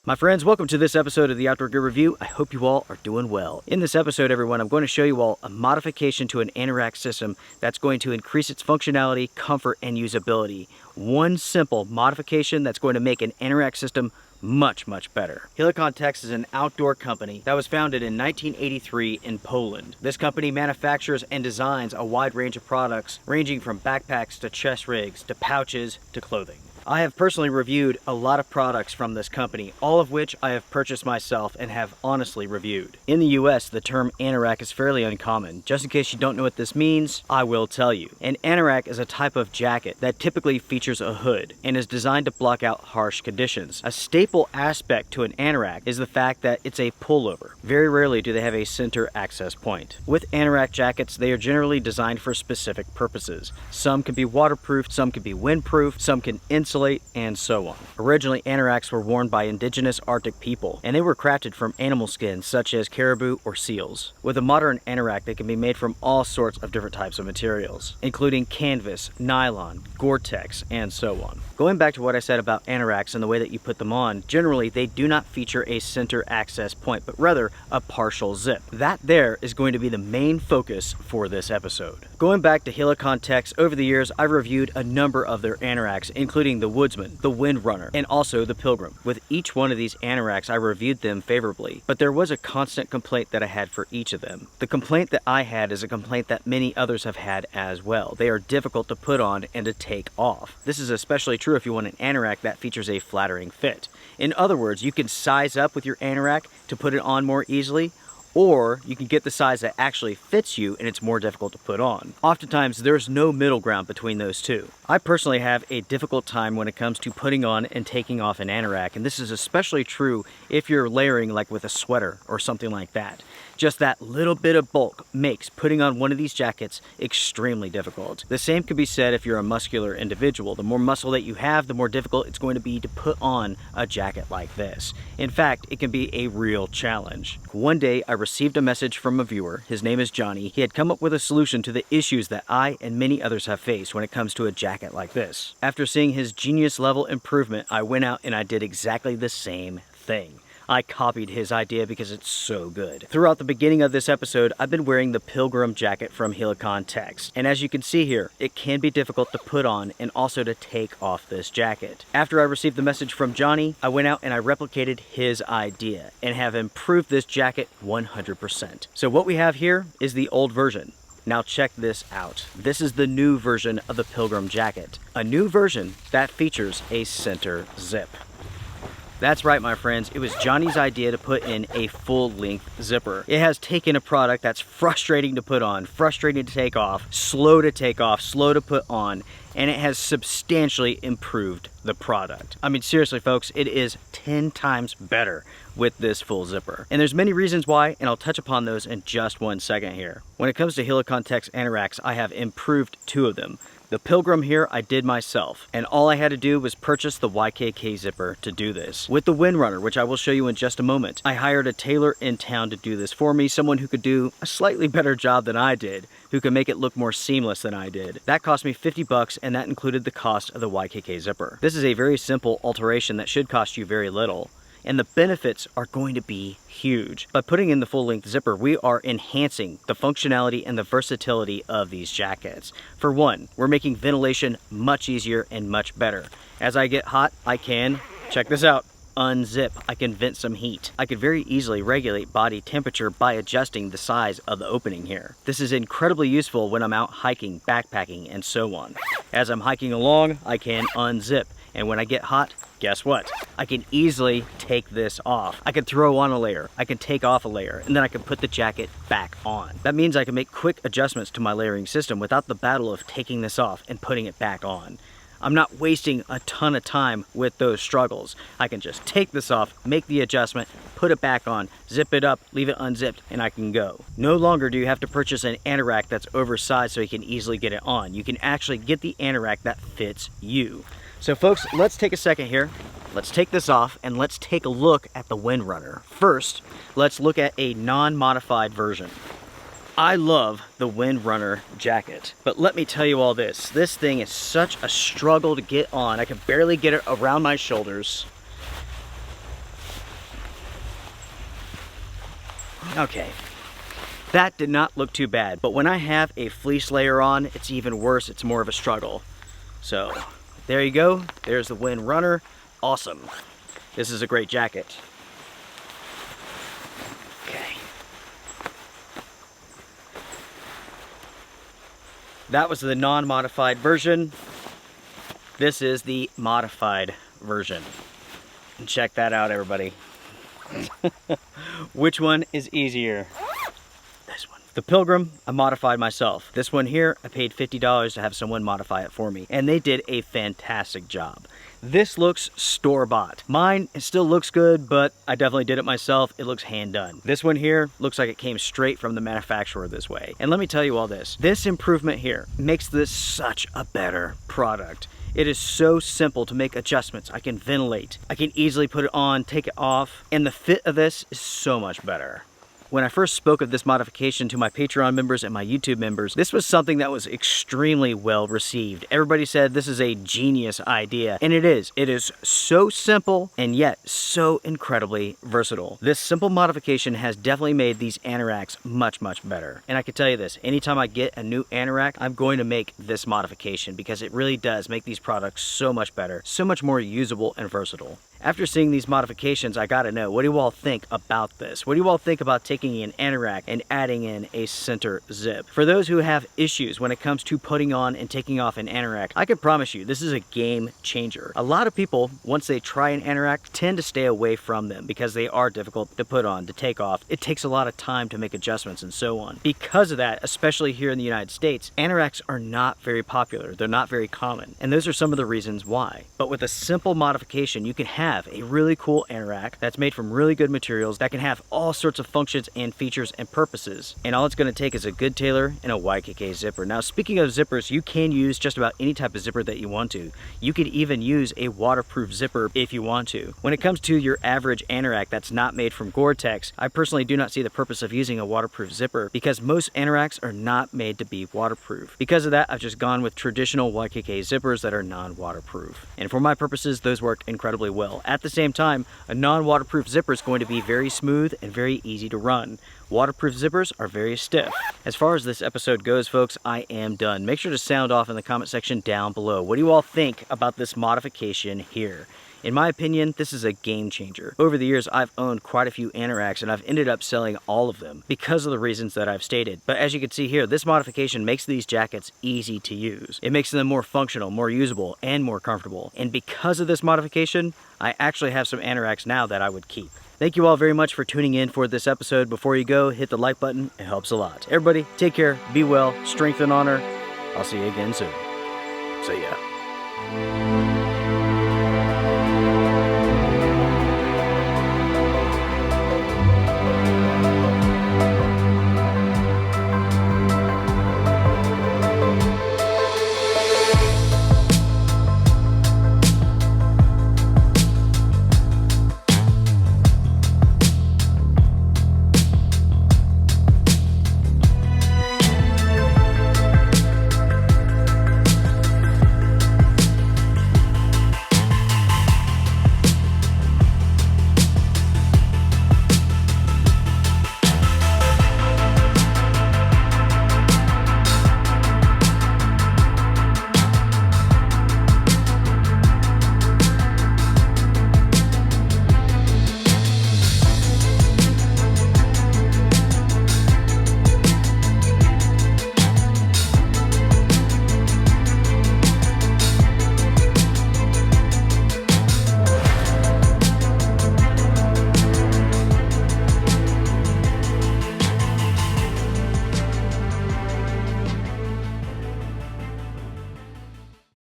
My friends, welcome to this episode of the Outdoor Gear Review. I hope you all are doing well. In this episode, everyone, I'm going to show you all a modification to an anorak system that's going to increase its functionality, comfort, and usability. One simple modification that's going to make an anorak system much better. Helikon Tex is an outdoor company that was founded in 1983 in Poland. This company manufactures and designs a wide range of products ranging from backpacks to chest rigs to pouches to clothing. I have personally reviewed a lot of products from this company, all of which I have purchased myself and have honestly reviewed. In the US, the term anorak is fairly uncommon. Just in case you don't know what this means, I will tell you. An anorak is a type of jacket that typically features a hood and is designed to block out harsh conditions. A staple aspect to an anorak is the fact that it's a pullover. Very rarely do they have a center access point. With anorak jackets, they are generally designed for specific purposes. Some can be waterproof, some can be windproof, some can insulate, and so on. Originally, anoraks were worn by indigenous Arctic people, and they were crafted from animal skins such as caribou or seals. With a modern anorak, they can be made from all sorts of different types of materials, including canvas, nylon, Gore-Tex, and so on. Going back to what I said about anoraks and the way that you put them on, generally they do not feature a center access point, but rather a partial zip. That there is going to be the main focus for this episode. Going back to Helikon Tex, over the years I've reviewed a number of their anoraks, including the Woodsman, the Windrunner, and also the Pilgrim. With each one of these anoraks, I reviewed them favorably, but there was a constant complaint that I had for each of them. The complaint that I had is a complaint that many others have had as well. They are difficult to put on and to take off. This is especially true if you want an anorak that features a flattering fit. In other words, you can size up with your anorak to put it on more easily, or you can get the size that actually fits you and it's more difficult to put on. Oftentimes, there's no middle ground between those two. I personally have a difficult time when it comes to putting on and taking off an anorak, and this is especially true if you're layering like with a sweater or something like that. Just that little bit of bulk makes putting on one of these jackets extremely difficult. The same could be said if you're a muscular individual. The more muscle that you have, the more difficult it's going to be to put on a jacket like this. In fact, it can be a real challenge. One day, I received a message from a viewer. His name is Johnny. He had come up with a solution to the issues that I and many others have faced when it comes to a jacket like this. After seeing his genius level improvement, I went out and I did exactly the same thing. I copied his idea because it's so good. Throughout the beginning of this episode, I've been wearing the Pilgrim jacket from Helikon Tex, and as you can see here, it can be difficult to put on and also to take off this jacket. After I received the message from Johnny, I went out and I replicated his idea and have improved this jacket 100%. So what we have here is the old version. Now check this out. This is the new version of the Pilgrim jacket. A new version that features a center zip. That's right, my friends. It was Johnny's idea to put in a full-length zipper. It has taken a product that's frustrating to put on, frustrating to take off, slow to put on, and it has substantially improved the product. I mean, seriously, folks, it is 10 times better with this full zipper. And there's many reasons why, and I'll touch upon those in just one second here. When it comes to Helikon Tex anoraks, I have improved 2 of them. The Pilgrim here I did myself, and all I had to do was purchase the YKK zipper to do this. With the Windrunner, which I will show you in just a moment, I hired a tailor in town to do this for me, someone who could do a slightly better job than I did, who could make it look more seamless than I did. That cost me $50, and that included the cost of the YKK zipper. This is a very simple alteration that should cost you very little, and the benefits are going to be huge. By putting in the full-length zipper, we are enhancing the functionality and the versatility of these jackets. For one, we're making ventilation much easier and much better. As I get hot, I can, check this out, unzip. I can vent some heat. I could very easily regulate body temperature by adjusting the size of the opening here. This is incredibly useful when I'm out hiking, backpacking, and so on. As I'm hiking along, I can unzip, and when I get hot, guess what? I can easily take this off. I can throw on a layer, I can take off a layer, and then I can put the jacket back on. That means I can make quick adjustments to my layering system without the battle of taking this off and putting it back on. I'm not wasting a ton of time with those struggles. I can just take this off, make the adjustment, put it back on, zip it up, leave it unzipped, and I can go. No longer do you have to purchase an anorak that's oversized so you can easily get it on. You can actually get the anorak that fits you. So folks, let's take a second here. Let's take this off and let's take a look at the Windrunner. First, let's look at a non-modified version. I love the Windrunner jacket, but let me tell you all this. This thing is such a struggle to get on. I can barely get it around my shoulders. Okay. That did not look too bad, but when I have a fleece layer on, it's even worse. It's more of a struggle. So there you go. There's the Wind Runner. Awesome. This is a great jacket. Okay. That was the non-modified version. This is the modified version. And check that out, everybody. Which one is easier? This one. The Pilgrim, I modified myself. This one here, I paid $50 to have someone modify it for me, and they did a fantastic job. This looks store-bought. Mine, it still looks good, but I definitely did it myself. It looks hand-done. This one here looks like it came straight from the manufacturer this way. And let me tell you all this. This improvement here makes this such a better product. It is so simple to make adjustments. I can ventilate. I can easily put it on, take it off, and the fit of this is so much better. When I first spoke of this modification to my Patreon members and my YouTube members, this was something that was extremely well received. Everybody said this is a genius idea, and it is. It is so simple and yet so incredibly versatile. This simple modification has definitely made these anoraks much, much better. And I can tell you this, anytime I get a new anorak, I'm going to make this modification because it really does make these products so much better, so much more usable and versatile. After seeing these modifications, I gotta know, what do you all think about this? What do you all think about taking an anorak and adding in a center zip? For those who have issues when it comes to putting on and taking off an anorak, I can promise you, this is a game changer. A lot of people, once they try an anorak, tend to stay away from them because they are difficult to put on, to take off. It takes a lot of time to make adjustments and so on. Because of that, especially here in the United States, anoraks are not very popular. They're not very common. And those are some of the reasons why. But with a simple modification, you can have a really cool anorak that's made from really good materials that can have all sorts of functions and features and purposes. And all it's going to take is a good tailor and a YKK zipper. Now, speaking of zippers, you can use just about any type of zipper that you want to. You could even use a waterproof zipper if you want to. When it comes to your average anorak that's not made from Gore-Tex, I personally do not see the purpose of using a waterproof zipper because most anoraks are not made to be waterproof. Because of that, I've just gone with traditional YKK zippers that are non-waterproof. And for my purposes, those worked incredibly well. At the same time, a non-waterproof zipper is going to be very smooth and very easy to run. Waterproof zippers are very stiff. As far as this episode goes, folks, I am done. Make sure to sound off in the comment section down below. What do you all think about this modification here? In my opinion, this is a game changer. Over the years, I've owned quite a few anoraks and I've ended up selling all of them because of the reasons that I've stated. But as you can see here, this modification makes these jackets easy to use. It makes them more functional, more usable, and more comfortable. And because of this modification, I actually have some anoraks now that I would keep. Thank you all very much for tuning in for this episode. Before you go, hit the like button. It helps a lot. Everybody, take care, be well, strength and honor. I'll see you again soon. See ya.